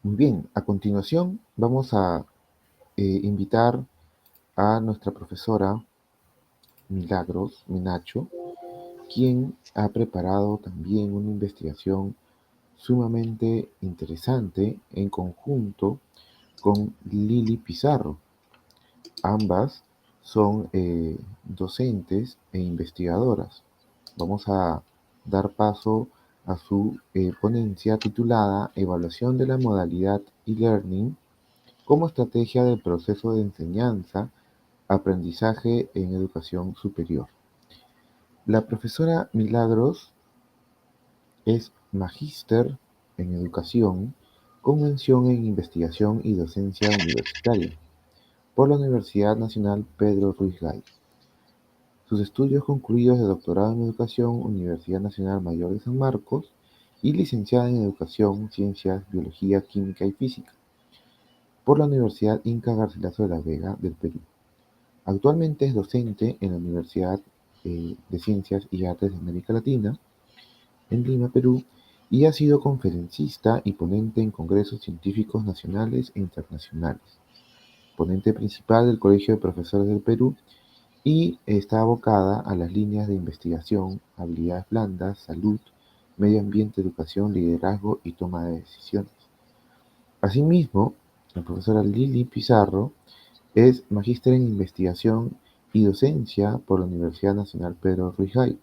Muy bien, a continuación vamos a invitar a nuestra profesora Milagros Minacho, quien ha preparado también una investigación sumamente interesante en conjunto con Lili Pizarro. Ambas son docentes e investigadoras. Vamos a dar paso a su ponencia titulada Evaluación de la modalidad e-learning como estrategia del proceso de enseñanza, aprendizaje en educación superior. La profesora Milagros es magíster en educación con mención en investigación y docencia universitaria por la Universidad Nacional Pedro Ruiz Gay. Sus estudios concluidos de doctorado en educación, Universidad Nacional Mayor de San Marcos, y licenciada en educación, ciencias, biología, química y física por la Universidad Inca Garcilaso de la Vega del Perú. Actualmente es docente en la Universidad de Ciencias y Artes de América Latina, en Lima, Perú, y ha sido conferencista y ponente en congresos científicos nacionales e internacionales. Ponente principal del Colegio de Profesores del Perú y está abocada a las líneas de investigación, habilidades blandas, salud, medio ambiente, educación, liderazgo y toma de decisiones. Asimismo, la profesora Lili Pizarro es magíster en investigación y docencia por la Universidad Nacional Pedro Ruiz Gay.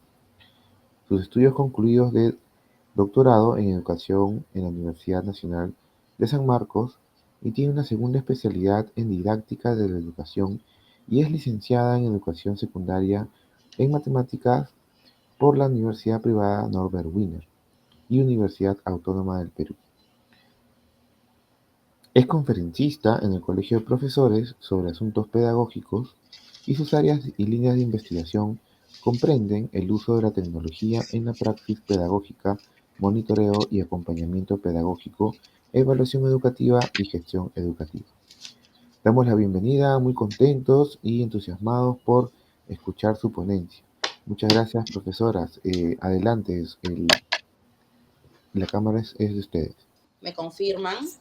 Sus estudios concluidos de doctorado en educación en la Universidad Nacional de San Marcos y tiene una segunda especialidad en didáctica de la educación y es licenciada en educación secundaria en matemáticas por la Universidad Privada Norbert Wiener y Universidad Autónoma del Perú. Es conferencista en el Colegio de Profesores sobre asuntos pedagógicos y sus áreas y líneas de investigación comprenden el uso de la tecnología en la praxis pedagógica, monitoreo y acompañamiento pedagógico, evaluación educativa y gestión educativa. Damos la bienvenida, muy contentos y entusiasmados por escuchar su ponencia. Muchas gracias, profesoras. Adelante, la cámara es de ustedes. ¿Me confirman? Sí,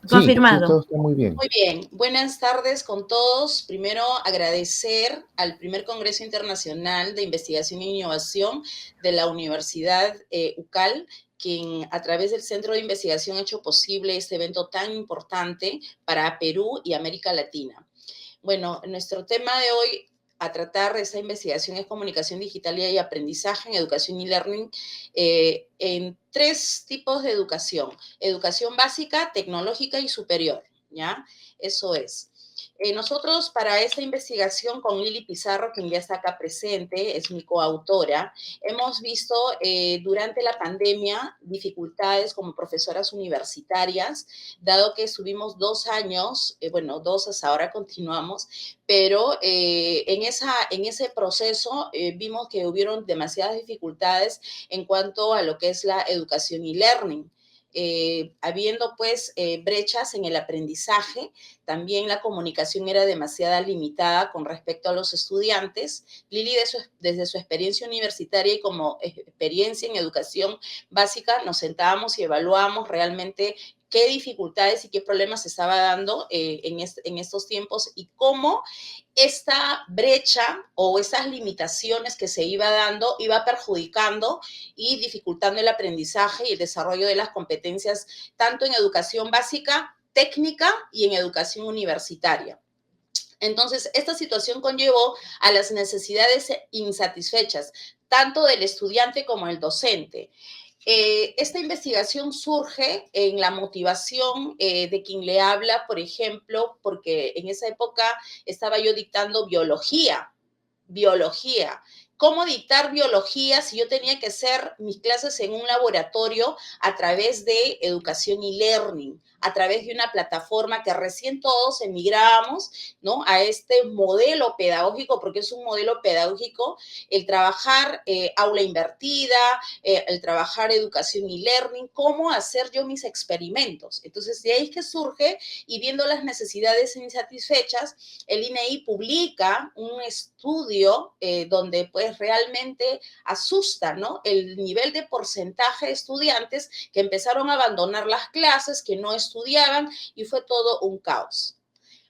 sí, Confirmado. todo está muy bien. Muy bien, buenas tardes con todos. Primero, agradecer al primer Congreso Internacional de Investigación e Innovación de la Universidad UCAL, quien a través del Centro de Investigación ha hecho posible este evento tan importante para Perú y América Latina. Bueno, nuestro tema de hoy a tratar de esta investigación es comunicación digital y aprendizaje en educación y learning en tres tipos de educación: educación básica, tecnológica y superior, ¿ya? Eso es. Nosotros para esta investigación con Lili Pizarro, quien ya está acá presente, es mi coautora, hemos visto durante la pandemia dificultades como profesoras universitarias, dado que estuvimos 2 años, bueno, 2 hasta ahora continuamos, pero en ese proceso vimos que hubieron demasiadas dificultades en cuanto a lo que es la educación y learning. Habiendo pues brechas en el aprendizaje, también la comunicación era demasiado limitada con respecto a los estudiantes. Lili, desde su experiencia universitaria y como experiencia en educación básica, nos sentábamos y evaluábamos realmente qué dificultades y qué problemas se estaba dando en estos tiempos y cómo esta brecha o esas limitaciones que se iba dando iba perjudicando y dificultando el aprendizaje y el desarrollo de las competencias tanto en educación básica, técnica y en educación universitaria. Entonces, esta situación conllevó a las necesidades insatisfechas, tanto del estudiante como del docente. Esta investigación surge en la motivación de quien le habla, por ejemplo, porque en esa época estaba yo dictando biología. ¿Cómo dictar biología si yo tenía que hacer mis clases en un laboratorio a través de educación y learning, a través de una plataforma que recién todos emigrábamos, ¿no?, a este modelo pedagógico, porque es un modelo pedagógico, el trabajar aula invertida, el trabajar educación y learning, cómo hacer yo mis experimentos. Entonces, de ahí es que surge, y viendo las necesidades insatisfechas, el INEI publica un estudio donde pues les realmente asusta, ¿no? El nivel de porcentaje de estudiantes que empezaron a abandonar las clases, que no estudiaban, y fue todo un caos.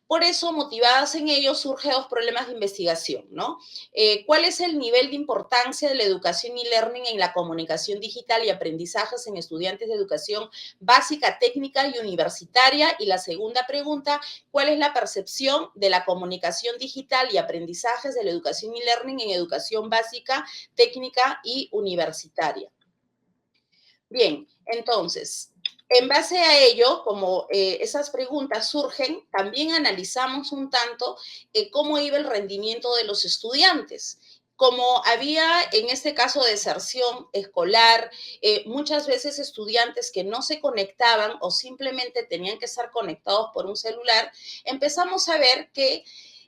Por eso, motivadas en ello, surgen dos problemas de investigación, ¿no? ¿Cuál es el nivel de importancia de la educación y learning en la comunicación digital y aprendizajes en estudiantes de educación básica, técnica y universitaria? Y la segunda pregunta, ¿cuál es la percepción de la comunicación digital y aprendizajes de la educación y learning en educación básica, técnica y universitaria? Bien, entonces, en base a ello, como esas preguntas surgen, también analizamos un tanto cómo iba el rendimiento de los estudiantes. Como había en este caso deserción escolar, muchas veces estudiantes que no se conectaban o simplemente tenían que estar conectados por un celular, empezamos a ver que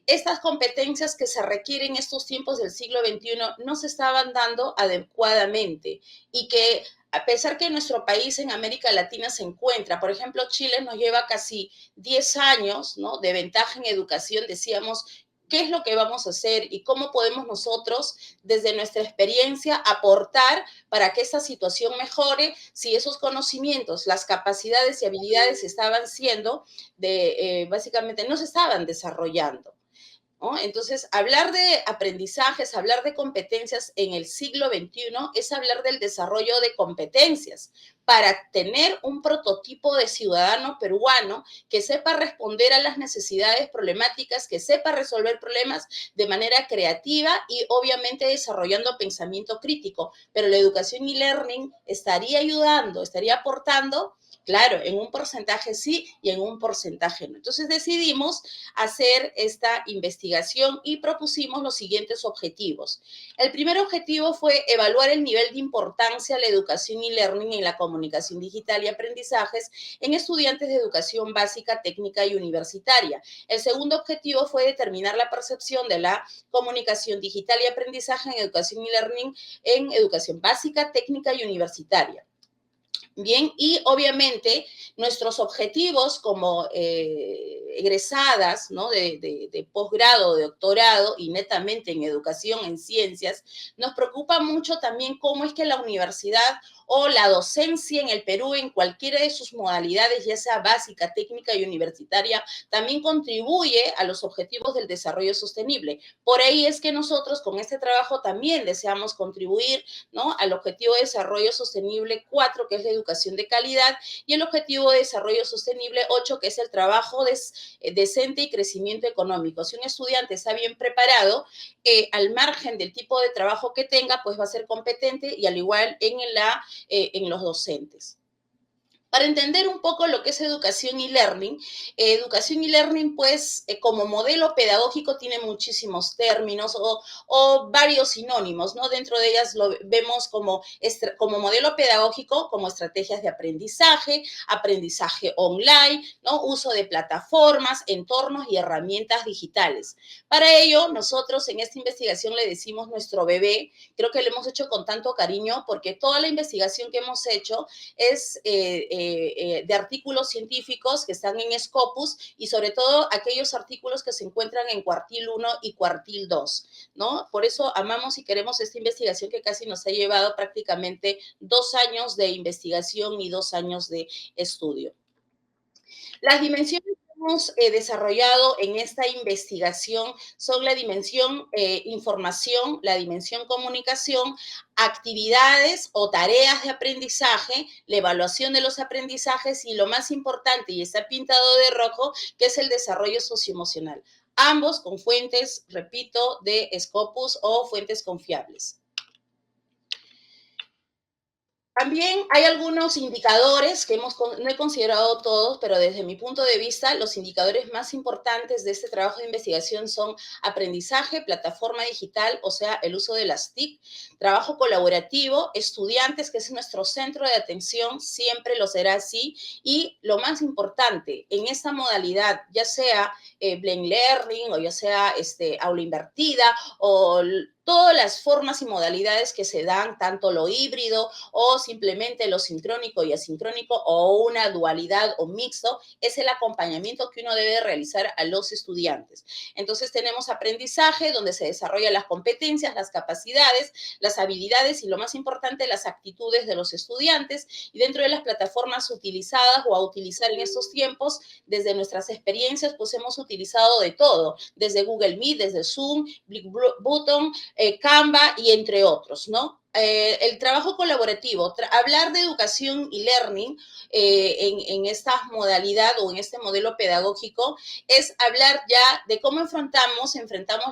estas competencias que se requieren en estos tiempos del siglo XXI no se estaban dando adecuadamente y que a pesar que nuestro país en América Latina se encuentra, por ejemplo, Chile nos lleva casi 10 años, ¿no?, de ventaja en educación, decíamos, ¿qué es lo que vamos a hacer y cómo podemos nosotros, desde nuestra experiencia, aportar para que esta situación mejore si esos conocimientos, las capacidades y habilidades estaban siendo básicamente no se estaban desarrollando? ¿No? Entonces, hablar de aprendizajes, hablar de competencias en el siglo XXI es hablar del desarrollo de competencias para tener un prototipo de ciudadano peruano que sepa responder a las necesidades problemáticas, que sepa resolver problemas de manera creativa y obviamente desarrollando pensamiento crítico. Pero la educación y learning estaría ayudando, estaría aportando. Claro, en un porcentaje sí y en un porcentaje no. Entonces decidimos hacer esta investigación y propusimos los siguientes objetivos. El primer objetivo fue evaluar el nivel de importancia de la educación y learning en la comunicación digital y aprendizajes en estudiantes de educación básica, técnica y universitaria. El segundo objetivo fue determinar la percepción de la comunicación digital y aprendizaje en educación y learning en educación básica, técnica y universitaria. Bien, y obviamente nuestros objetivos como egresadas, ¿no?, de posgrado, de doctorado y netamente en educación, en ciencias, nos preocupa mucho también cómo es que la universidad o la docencia en el Perú, en cualquiera de sus modalidades, ya sea básica, técnica y universitaria, también contribuye a los objetivos del desarrollo sostenible. Por ahí es que nosotros con este trabajo también deseamos contribuir, ¿no?, al objetivo de desarrollo sostenible 4, que es la educación de calidad, y el objetivo de desarrollo sostenible 8, que es el trabajo decente y crecimiento económico. Si un estudiante está bien preparado, al margen del tipo de trabajo que tenga, pues va a ser competente y al igual en los docentes. Para entender un poco lo que es educación y learning, pues, como modelo pedagógico tiene muchísimos términos o varios sinónimos, ¿no? Dentro de ellas lo vemos como modelo pedagógico, como estrategias de aprendizaje, aprendizaje online, ¿no?, uso de plataformas, entornos y herramientas digitales. Para ello, nosotros en esta investigación le decimos nuestro bebé, creo que lo hemos hecho con tanto cariño porque toda la investigación que hemos hecho es de artículos científicos que están en Scopus y sobre todo aquellos artículos que se encuentran en cuartil 1 y cuartil 2, ¿no? Por eso amamos y queremos esta investigación que casi nos ha llevado prácticamente 2 años de investigación y 2 años de estudio. Las dimensiones que hemos desarrollado en esta investigación son la dimensión información, la dimensión comunicación, actividades o tareas de aprendizaje, la evaluación de los aprendizajes y lo más importante, y está pintado de rojo, que es el desarrollo socioemocional. Ambos con fuentes, repito, de Scopus o fuentes confiables. También hay algunos indicadores que no he considerado todos, pero desde mi punto de vista, los indicadores más importantes de este trabajo de investigación son aprendizaje, plataforma digital, o sea, el uso de las TIC, trabajo colaborativo, estudiantes, que es nuestro centro de atención, siempre lo será así, y lo más importante, en esta modalidad, ya sea Blend Learning o ya sea aula invertida o todas las formas y modalidades que se dan, tanto lo híbrido o simplemente lo sincrónico y asincrónico o una dualidad o mixto, es el acompañamiento que uno debe realizar a los estudiantes. Entonces tenemos aprendizaje donde se desarrollan las competencias, las capacidades, las habilidades y lo más importante, las actitudes de los estudiantes, y dentro de las plataformas utilizadas o a utilizar en estos tiempos, desde nuestras experiencias, pues hemos utilizado de todo, desde Google Meet, desde Zoom, Button, Canva y entre otros, ¿no? El trabajo colaborativo, hablar de educación y learning en esta modalidad o en este modelo pedagógico es hablar ya de cómo enfrentamos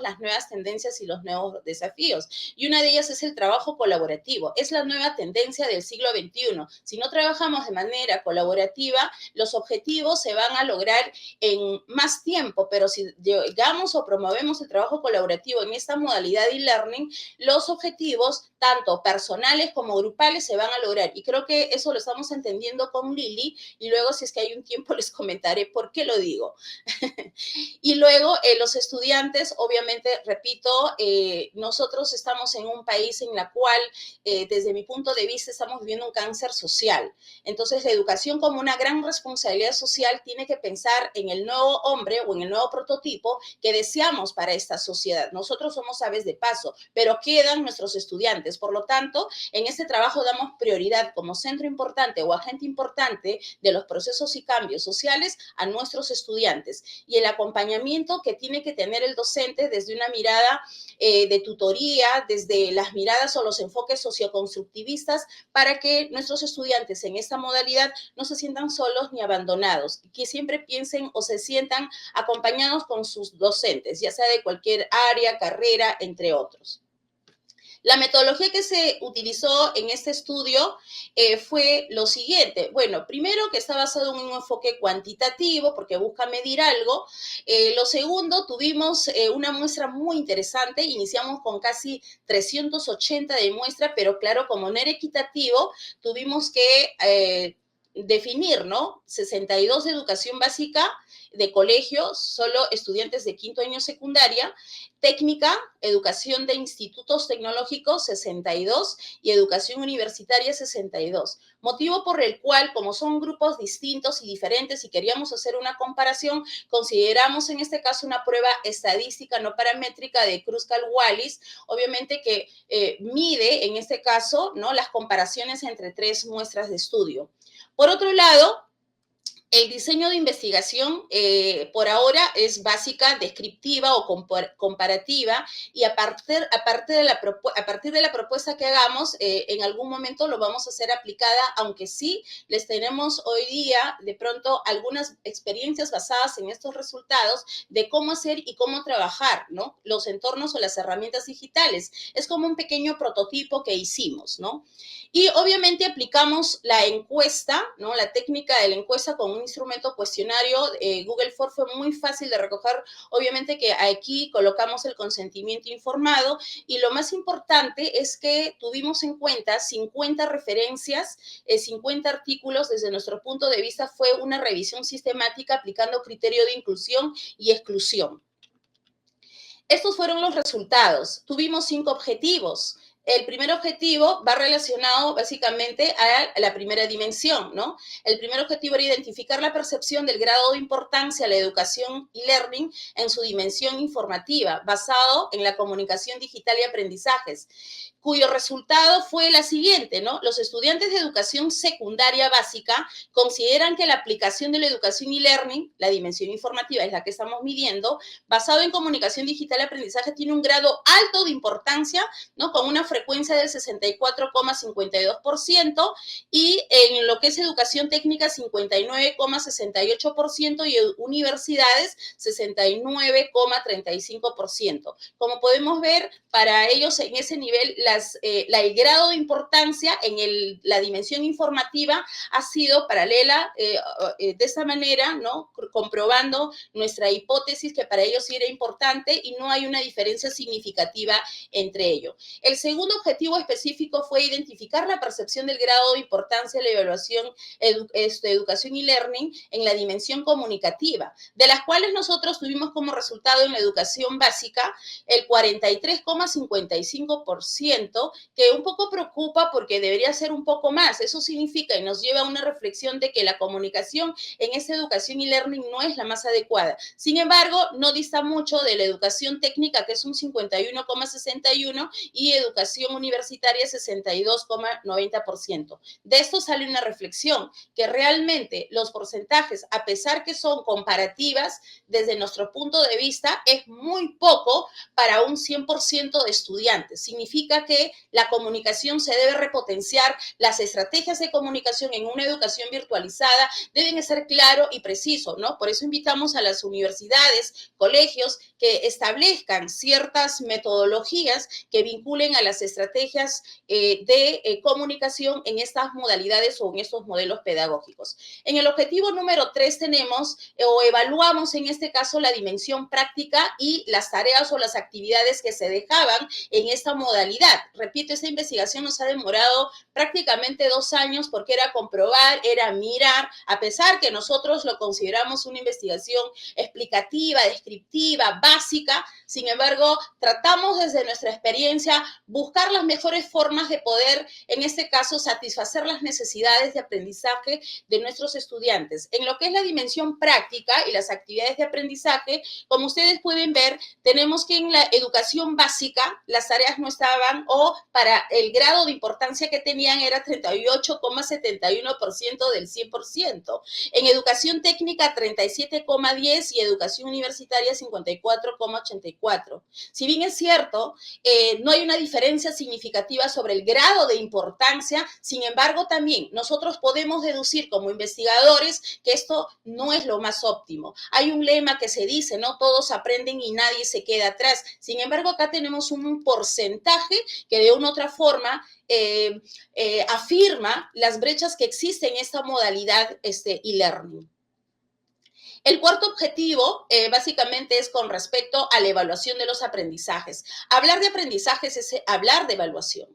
las nuevas tendencias y los nuevos desafíos. Y una de ellas es el trabajo colaborativo. Es la nueva tendencia del siglo XXI. Si no trabajamos de manera colaborativa, los objetivos se van a lograr en más tiempo, pero si llegamos o promovemos el trabajo colaborativo en esta modalidad de e-learning, los objetivos, tanto personales como grupales, se van a lograr. Y creo que eso lo estamos entendiendo con Lili, y luego, si es que hay un tiempo, les comentaré por qué lo digo. Y luego, los estudiantes, obviamente, repito, nosotros estamos en un país en la cual, desde mi punto de vista, estamos viviendo un cáncer social. Entonces, la educación, como una gran responsabilidad social, tiene que pensar en el nuevo hombre o en el nuevo prototipo que deseamos para esta sociedad. Nosotros somos aves de paso, pero quedan nuestros estudiantes. Por lo tanto, en este trabajo damos prioridad como centro importante o agente importante de los procesos y cambios sociales a nuestros estudiantes, y el acompañamiento que tiene que tener el docente desde una mirada de tutoría, desde las miradas o los enfoques socioconstructivistas, para que nuestros estudiantes en esta modalidad no se sientan solos ni abandonados, que siempre piensen o se sientan acompañados con sus docentes, ya sea de cualquier área, carrera, entre otros. La metodología que se utilizó en este estudio fue lo siguiente. Bueno, primero, que está basado en un enfoque cuantitativo porque busca medir algo. Lo segundo, tuvimos una muestra muy interesante. Iniciamos con casi 380 de muestra, pero claro, como no era equitativo, tuvimos que definir, ¿no? 62 de educación básica de colegio, solo estudiantes de quinto año secundaria, técnica, educación de institutos tecnológicos 62 y educación universitaria 62. Motivo por el cual, como son grupos distintos y diferentes y queríamos hacer una comparación, consideramos en este caso una prueba estadística no paramétrica de Kruskal-Wallis, obviamente que mide en este caso, ¿no?, las comparaciones entre tres muestras de estudio. Por otro lado, el diseño de investigación por ahora es básica, descriptiva o comparativa, y a partir de la propuesta que hagamos, en algún momento lo vamos a hacer aplicada, aunque sí les tenemos hoy día de pronto algunas experiencias basadas en estos resultados de cómo hacer y cómo trabajar, ¿no?, los entornos o las herramientas digitales. Es como un pequeño prototipo que hicimos, ¿no? Y obviamente aplicamos la encuesta, ¿no?, la técnica de la encuesta con un instrumento cuestionario. Google Form fue muy fácil de recoger. Obviamente que aquí colocamos el consentimiento informado, y lo más importante es que tuvimos en cuenta 50 referencias, 50 artículos. Desde nuestro punto de vista fue una revisión sistemática aplicando criterio de inclusión y exclusión. Estos fueron los resultados. Tuvimos 5 objetivos. El primer objetivo va relacionado básicamente a la primera dimensión, ¿no? El primer objetivo era identificar la percepción del grado de importancia de la educación y learning en su dimensión informativa, basado en la comunicación digital y aprendizajes, cuyo resultado fue la siguiente, ¿no? Los estudiantes de educación secundaria básica consideran que la aplicación de la educación y learning, la dimensión informativa es la que estamos midiendo, basado en comunicación digital y aprendizaje, tiene un grado alto de importancia, ¿no?, con una frecuencia del 64,52%, y en lo que es educación técnica 59,68%, y universidades 69,35%. Como podemos ver, para ellos en ese nivel el grado de importancia en la dimensión informativa ha sido paralela, de esta manera, ¿no?, comprobando nuestra hipótesis que para ellos sí era importante y no hay una diferencia significativa entre ellos. El segundo segundo objetivo específico fue identificar la percepción del grado de importancia de la evaluación educación y learning en la dimensión comunicativa, de las cuales nosotros tuvimos como resultado en la educación básica el 43,55%, que un poco preocupa porque debería ser un poco más. Eso significa y nos lleva a una reflexión de que la comunicación en esa educación y learning no es la más adecuada. Sin embargo, no dista mucho de la educación técnica, que es un 51,61%, y educación universitaria 62,90%. De esto sale una reflexión, que realmente los porcentajes, a pesar que son comparativas, desde nuestro punto de vista, es muy poco para un 100% de estudiantes. Significa que la comunicación se debe repotenciar, las estrategias de comunicación en una educación virtualizada deben ser claro y preciso, ¿no? Por eso invitamos a las universidades, colegios, que establezcan ciertas metodologías que vinculen a las estrategias de comunicación en estas modalidades o en estos modelos pedagógicos. En el objetivo número 3 tenemos o evaluamos en este caso la dimensión práctica y las tareas o las actividades que se dejaban en esta modalidad. Repito, esta investigación nos ha demorado prácticamente 2 años porque era comprobar, era mirar, a pesar que nosotros lo consideramos una investigación explicativa, descriptiva, básica. Sin embargo, tratamos desde nuestra experiencia buscar las mejores formas de poder, en este caso, satisfacer las necesidades de aprendizaje de nuestros estudiantes. En lo que es la dimensión práctica y las actividades de aprendizaje, como ustedes pueden ver, tenemos que en la educación básica las tareas no estaban, o para el grado de importancia que tenían era 38,71% del 100%. En educación técnica 37,10% y educación universitaria 54,84%. Si bien es cierto, no hay una diferencia significativa sobre el grado de importancia, sin embargo también nosotros podemos deducir como investigadores que esto no es lo más óptimo. Hay un lema que se dice, ¿no? Todos aprenden y nadie se queda atrás. Sin embargo, acá tenemos un porcentaje que de una u otra forma afirma las brechas que existen en esta modalidad e-learning. El cuarto objetivo básicamente es con respecto a la evaluación de los aprendizajes. Hablar de aprendizajes es hablar de evaluación.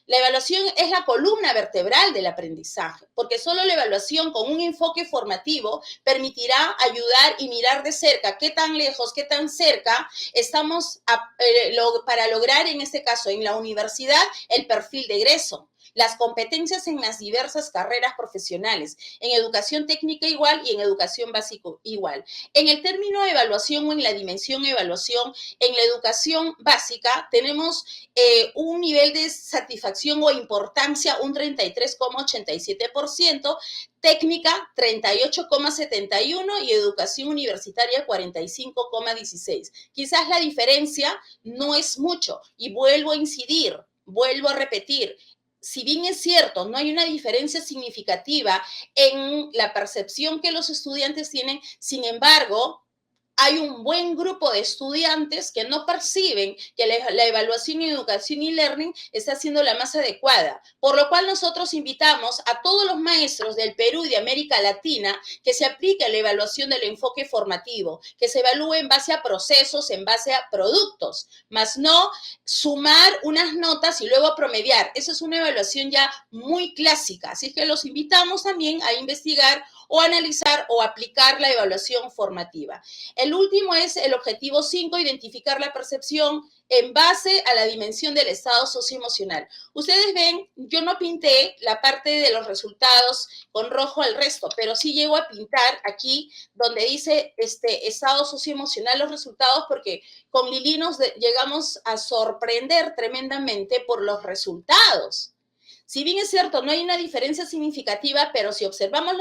La evaluación es la columna vertebral del aprendizaje, porque solo la evaluación con un enfoque formativo permitirá ayudar y mirar de cerca qué tan lejos, qué tan cerca estamos para lograr, en este caso, en la universidad, el perfil de egreso. Las competencias en las diversas carreras profesionales, en educación técnica igual y en educación básica igual. En el término de evaluación o en la dimensión evaluación, en la educación básica tenemos un nivel de satisfacción o importancia un 33,87%, técnica 38,71% y educación universitaria 45,16%. Quizás la diferencia no es mucho y vuelvo a incidir, vuelvo a repetir. Si bien es cierto, no hay una diferencia significativa en la percepción que los estudiantes tienen, sin embargo, hay un buen grupo de estudiantes que no perciben que la evaluación en educación y learning está siendo la más adecuada, por lo cual nosotros invitamos a todos los maestros del Perú y de América Latina que se aplique la evaluación del enfoque formativo, que se evalúe en base a procesos, en base a productos, más no sumar unas notas y luego promediar. Esa es una evaluación ya muy clásica, así que los invitamos también a investigar o analizar o aplicar la evaluación formativa. El último es el objetivo 5, identificar la percepción en base a la dimensión del estado socioemocional. Ustedes ven, yo no pinté la parte de los resultados con rojo al resto, pero sí llego a pintar aquí donde dice estado socioemocional los resultados, porque con Lili nos llegamos a sorprender tremendamente por los resultados. Si bien es cierto, no hay una diferencia significativa, pero si observamos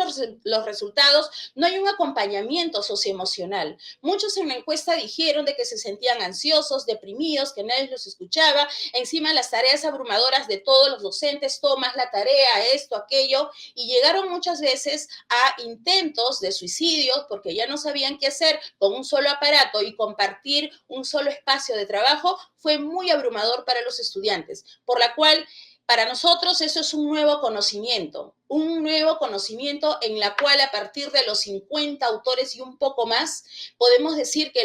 los resultados, no hay un acompañamiento socioemocional. Muchos en la encuesta dijeron de que se sentían ansiosos, deprimidos, que nadie los escuchaba, encima las tareas abrumadoras de todos los docentes, tomas la tarea, esto, aquello, y llegaron muchas veces a intentos de suicidio porque ya no sabían qué hacer con un solo aparato, y compartir un solo espacio de trabajo fue muy abrumador para los estudiantes, por la cual para nosotros eso es un nuevo conocimiento en la cual a partir de los 50 autores y un poco más, podemos decir que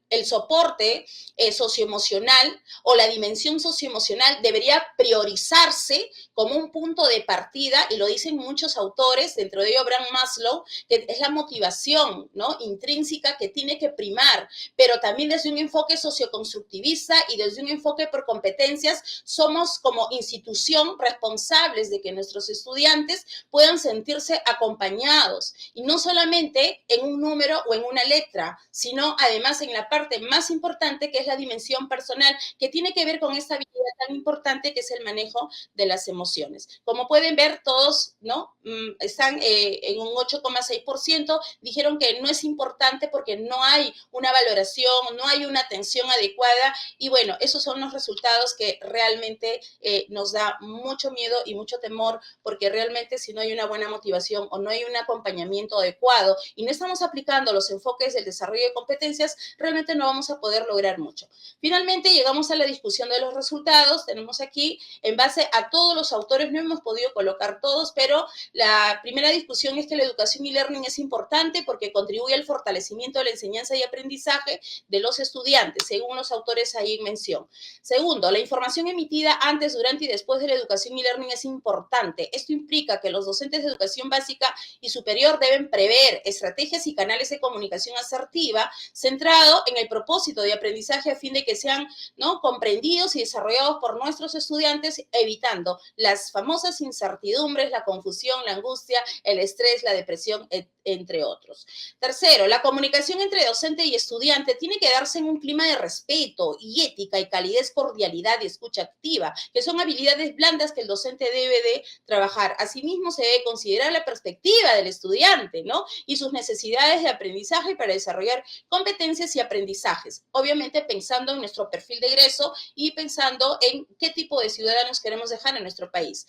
el soporte socioemocional o la dimensión socioemocional debería priorizarse como un punto de partida, y lo dicen muchos autores, dentro de ellos Abraham Maslow, que es la motivación, ¿no?, intrínseca que tiene que primar, pero también desde un enfoque socioconstructivista y desde un enfoque por competencias, somos como institución responsables de que nuestros estudiantes puedan sentirse acompañados, y no solamente en un número o en una letra, sino además en la parte más importante, que es la dimensión personal, que tiene que ver con esta habilidad tan importante que es el manejo de las emociones. Como pueden ver, todos, ¿no?, están en un 8,6%, dijeron que no es importante porque no hay una valoración, no hay una atención adecuada, y bueno, esos son los resultados que realmente nos da mucho miedo y mucho temor, porque realmente si no hay una buena motivación o no hay un acompañamiento adecuado y no estamos aplicando los enfoques del desarrollo de competencias, realmente no vamos a poder lograr mucho. Finalmente llegamos a la discusión de los resultados. Tenemos aquí, en base a todos los autores, no hemos podido colocar todos, pero la primera discusión es que la educación y learning es importante porque contribuye al fortalecimiento de la enseñanza y aprendizaje de los estudiantes, según los autores ahí en mención. Segundo, la información emitida antes, durante y después de la educación y learning es importante. Esto implica que los docentes de educación básica y superior deben prever estrategias y canales de comunicación asertiva centrado en el propósito de aprendizaje a fin de que sean, ¿no?, comprendidos y desarrollados por nuestros estudiantes, evitando las famosas incertidumbres, la confusión, la angustia, el estrés, la depresión, entre otros. Tercero, la comunicación entre docente y estudiante tiene que darse en un clima de respeto y ética y calidez, cordialidad y escucha activa, que son habilidades blandas que el docente debe de trabajar. Asimismo, se debe considerar la perspectiva del estudiante, ¿no?, y sus necesidades de aprendizaje para desarrollar competencias y aprendizajes, obviamente pensando en nuestro perfil de egreso y pensando en qué tipo de ciudadanos queremos dejar en nuestro país.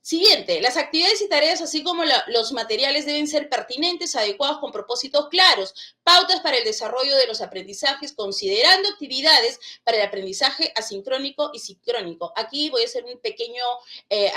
Siguiente, las actividades y tareas, así como los materiales, deben ser pertinentes, adecuados, con propósitos claros, pautas para el desarrollo de los aprendizajes, considerando actividades para el aprendizaje asincrónico y sincrónico. Aquí voy a hacer un pequeño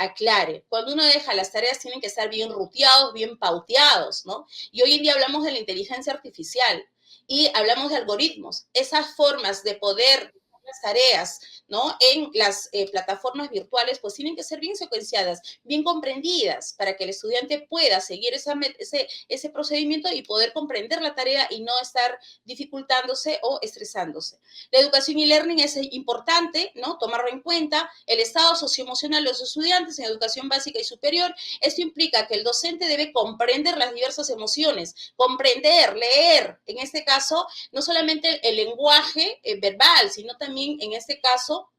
aclare. Cuando uno deja las tareas, tienen que estar bien ruteados, bien pauteados, ¿no? Y hoy en día hablamos de la inteligencia artificial y hablamos de algoritmos. Esas formas de poder las tareas, ¿no?, en las plataformas virtuales, pues tienen que ser bien secuenciadas, bien comprendidas, para que el estudiante pueda seguir ese procedimiento y poder comprender la tarea y no estar dificultándose o estresándose. La educación y learning es importante, ¿no?, tomarlo en cuenta. El estado socioemocional de los estudiantes en educación básica y superior. Esto implica que el docente debe comprender las diversas emociones, comprender, leer, en este caso, no solamente el lenguaje verbal, sino también, en este caso,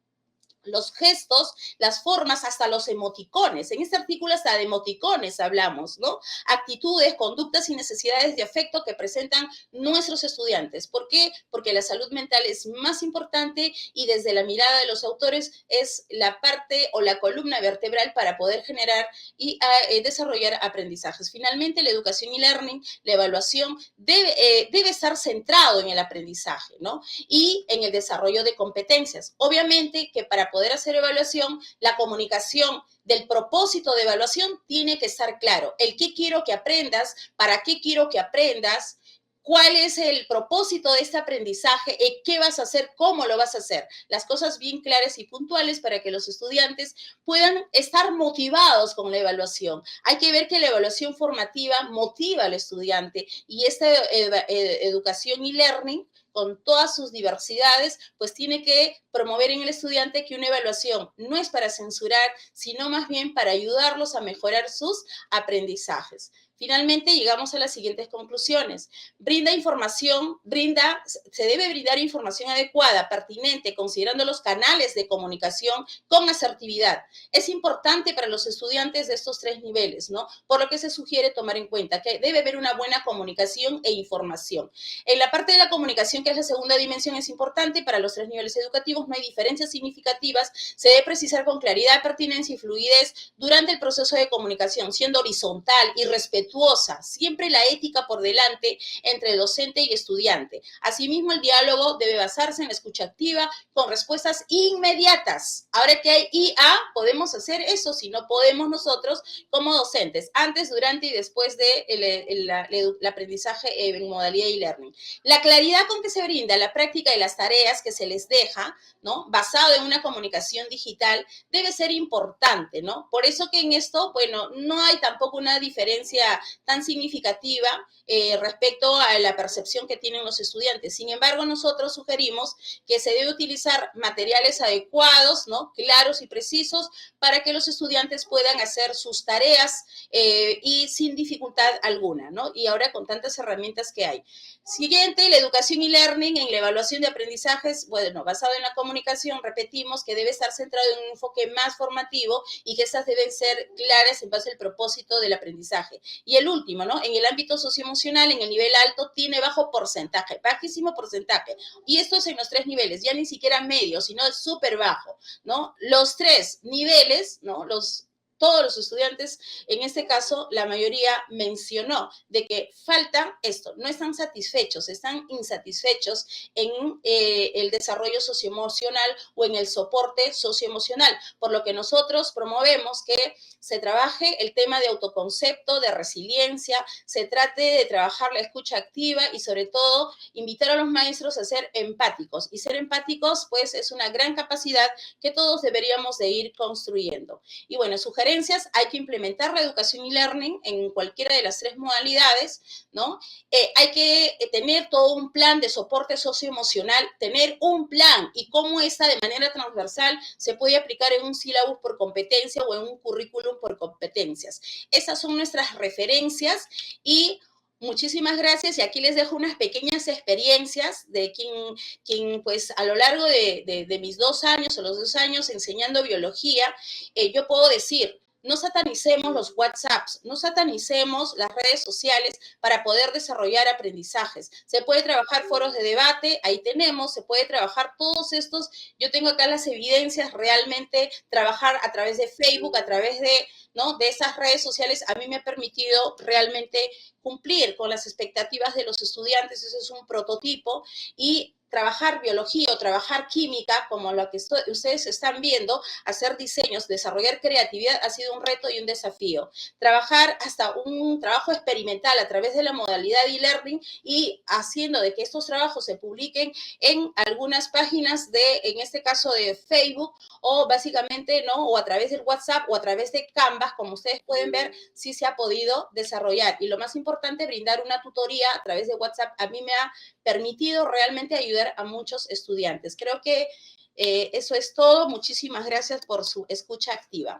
los gestos, las formas, hasta los emoticones. En este artículo hasta de emoticones hablamos, ¿no? Actitudes, conductas y necesidades de afecto que presentan nuestros estudiantes. ¿Por qué? Porque la salud mental es más importante y desde la mirada de los autores es la parte o la columna vertebral para poder generar y desarrollar aprendizajes. Finalmente, la educación y learning, la evaluación debe estar centrado en el aprendizaje, ¿no?, y en el desarrollo de competencias. Obviamente que para poder hacer evaluación, la comunicación del propósito de evaluación tiene que estar claro. El qué quiero que aprendas, para qué quiero que aprendas, cuál es el propósito de este aprendizaje, qué vas a hacer, cómo lo vas a hacer. Las cosas bien claras y puntuales para que los estudiantes puedan estar motivados con la evaluación. Hay que ver que la evaluación formativa motiva al estudiante y esta educación y learning, con todas sus diversidades, pues tiene que promover en el estudiante que una evaluación no es para censurar, sino más bien para ayudarlos a mejorar sus aprendizajes. Finalmente, llegamos a las siguientes conclusiones. Se debe brindar información adecuada, pertinente, considerando los canales de comunicación con asertividad. Es importante para los estudiantes de estos tres niveles, ¿no?, por lo que se sugiere tomar en cuenta que debe haber una buena comunicación e información. En la parte de la comunicación, que es la segunda dimensión, es importante para los tres niveles educativos, no hay diferencias significativas, se debe precisar con claridad, pertinencia y fluidez durante el proceso de comunicación, siendo horizontal y respetuosa, siempre la ética por delante entre docente y estudiante. Asimismo, el diálogo debe basarse en la escucha activa con respuestas inmediatas. Ahora que hay IA, podemos hacer eso, si no podemos nosotros como docentes, antes, durante y después de el aprendizaje en modalidad e-learning. La claridad con que se brinda la práctica de las tareas que se les deja, ¿no? Basado en una comunicación digital, debe ser importante, ¿no? Por eso que en esto, bueno, no hay tampoco una diferencia tan significativa respecto a la percepción que tienen los estudiantes. Sin embargo, nosotros sugerimos que se debe utilizar materiales adecuados, ¿no? Claros y precisos para que los estudiantes puedan hacer sus tareas y sin dificultad alguna, ¿no? Y ahora con tantas herramientas que hay. Siguiente, la educación y learning en la evaluación de aprendizajes, bueno, basado en la comunicación, repetimos que debe estar centrado en un enfoque más formativo y que estas deben ser claras en base al propósito del aprendizaje. Y el último, ¿no? En el ámbito socioemocional, en el nivel alto, tiene bajo porcentaje, bajísimo porcentaje. Y esto es en los 3 niveles, ya ni siquiera medio, sino es súper bajo, ¿no? Los 3 niveles, ¿no? Todos los estudiantes, en este caso, la mayoría mencionó de que falta esto, no están satisfechos, están insatisfechos en el desarrollo socioemocional o en el soporte socioemocional, por lo que nosotros promovemos que se trabaje el tema de autoconcepto, de resiliencia, se trate de trabajar la escucha activa y sobre todo invitar a los maestros a ser empáticos. Y ser empáticos, pues, es una gran capacidad que todos deberíamos de ir construyendo. Y bueno, sugerencias, hay que implementar la educación y learning en cualquiera de las 3 modalidades, ¿no? Hay que tener todo un plan de soporte socioemocional, tener un plan y cómo esta de manera transversal se puede aplicar en un sílabus por competencia o en un currículum por competencias. Esas son nuestras referencias y muchísimas gracias y aquí les dejo unas pequeñas experiencias de quien pues a lo largo de mis 2 años o los 2 años enseñando biología, yo puedo decir, no satanicemos los WhatsApps, no satanicemos las redes sociales para poder desarrollar aprendizajes. Se puede trabajar foros de debate, ahí tenemos, se puede trabajar todos estos, yo tengo acá las evidencias, realmente trabajar a través de Facebook, a través de, ¿no? de esas redes sociales, a mí me ha permitido realmente cumplir con las expectativas de los estudiantes, eso es un prototipo, y trabajar biología o trabajar química, como lo que ustedes están viendo, hacer diseños, desarrollar creatividad, ha sido un reto y un desafío. Trabajar hasta un trabajo experimental a través de la modalidad e-learning y haciendo de que estos trabajos se publiquen en algunas páginas de, en este caso de Facebook, o básicamente, ¿no? O a través del WhatsApp o a través de Canvas, como ustedes pueden ver, sí se ha podido desarrollar. Y lo más importante, brindar una tutoría a través de WhatsApp. A mí me ha permitido realmente ayudar a muchos estudiantes. Creo que eso es todo. Muchísimas gracias por su escucha activa.